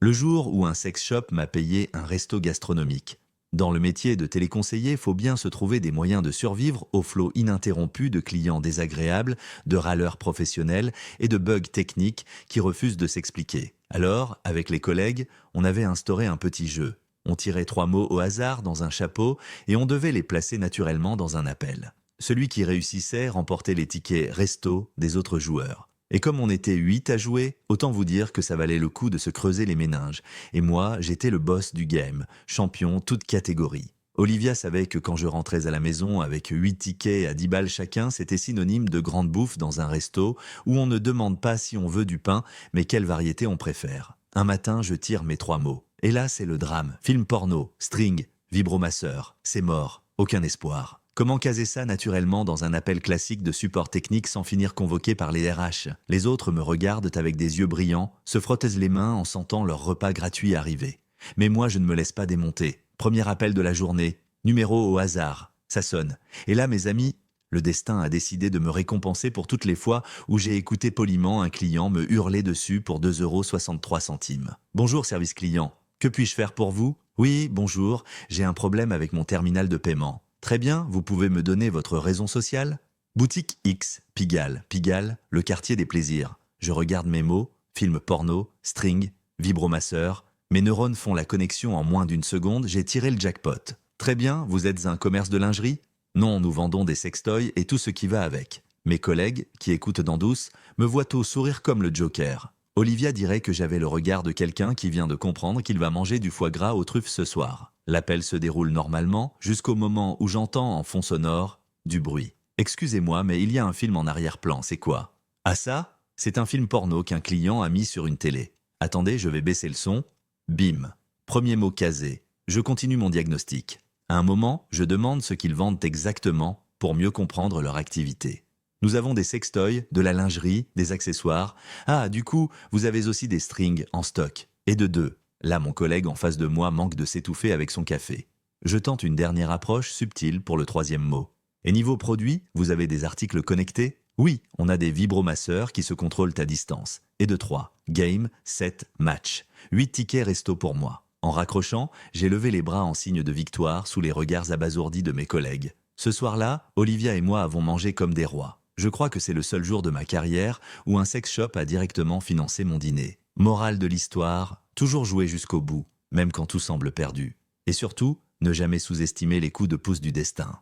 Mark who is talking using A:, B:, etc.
A: Le jour où un sex shop m'a payé un resto gastronomique. Dans le métier de téléconseiller, faut bien se trouver des moyens de survivre au flot ininterrompu de clients désagréables, de râleurs professionnels et de bugs techniques qui refusent de s'expliquer. Alors, avec les collègues, on avait instauré un petit jeu. On tirait 3 mots au hasard dans un chapeau et on devait les placer naturellement dans un appel. Celui qui réussissait remportait les tickets resto des autres joueurs. Et comme on était 8 à jouer, autant vous dire que ça valait le coup de se creuser les méninges. Et moi, j'étais le boss du game, champion toute catégorie. Olivia savait que quand je rentrais à la maison avec 8 tickets à 10 balles chacun, c'était synonyme de grande bouffe dans un resto où on ne demande pas si on veut du pain, mais quelle variété on préfère. Un matin, je tire mes 3 mots. Et là, c'est le drame. Film porno, string, vibromasseur. C'est mort. Aucun espoir. Comment caser ça naturellement dans un appel classique de support technique sans finir convoqué par les RH? Les autres me regardent avec des yeux brillants, se frottent les mains en sentant leur repas gratuit arriver. Mais moi, je ne me laisse pas démonter. Premier appel de la journée, numéro au hasard. Ça sonne. Et là, mes amis, le destin a décidé de me récompenser pour toutes les fois où j'ai écouté poliment un client me hurler dessus pour 2,63 €. Bonjour service client. Que puis-je faire pour vous? Oui, bonjour, j'ai un problème avec mon terminal de paiement. Très bien, vous pouvez me donner votre raison sociale? Boutique X, Pigalle, Pigalle, le quartier des plaisirs. Je regarde mes mots, film porno, string, vibromasseur. Mes neurones font la connexion en moins d'une seconde, j'ai tiré le jackpot. Très bien, vous êtes un commerce de lingerie? Non, nous vendons des sextoys et tout ce qui va avec. Mes collègues, qui écoutent dans douce, me voient au sourire comme le Joker. Olivia dirait que j'avais le regard de quelqu'un qui vient de comprendre qu'il va manger du foie gras aux truffes ce soir. L'appel se déroule normalement jusqu'au moment où j'entends en fond sonore du bruit. Excusez-moi, mais il y a un film en arrière-plan, c'est quoi? Ah ça? C'est un film porno qu'un client a mis sur une télé. Attendez, je vais baisser le son. Bim. Premier mot casé. Je continue mon diagnostic. À un moment, je demande ce qu'ils vendent exactement pour mieux comprendre leur activité. Nous avons des sextoys, de la lingerie, des accessoires. Ah, du coup, vous avez aussi des strings en stock. Et de deux. Là, mon collègue en face de moi manque de s'étouffer avec son café. Je tente une dernière approche subtile pour le 3e mot. Et niveau produit, vous avez des articles connectés? Oui, on a des vibromasseurs qui se contrôlent à distance. Et de 3. Game, 7, match. 8 tickets resto pour moi. En raccrochant, j'ai levé les bras en signe de victoire sous les regards abasourdis de mes collègues. Ce soir-là, Olivia et moi avons mangé comme des rois. Je crois que c'est le seul jour de ma carrière où un sex shop a directement financé mon dîner. Morale de l'histoire, toujours jouer jusqu'au bout, même quand tout semble perdu. Et surtout, ne jamais sous-estimer les coups de pouce du destin.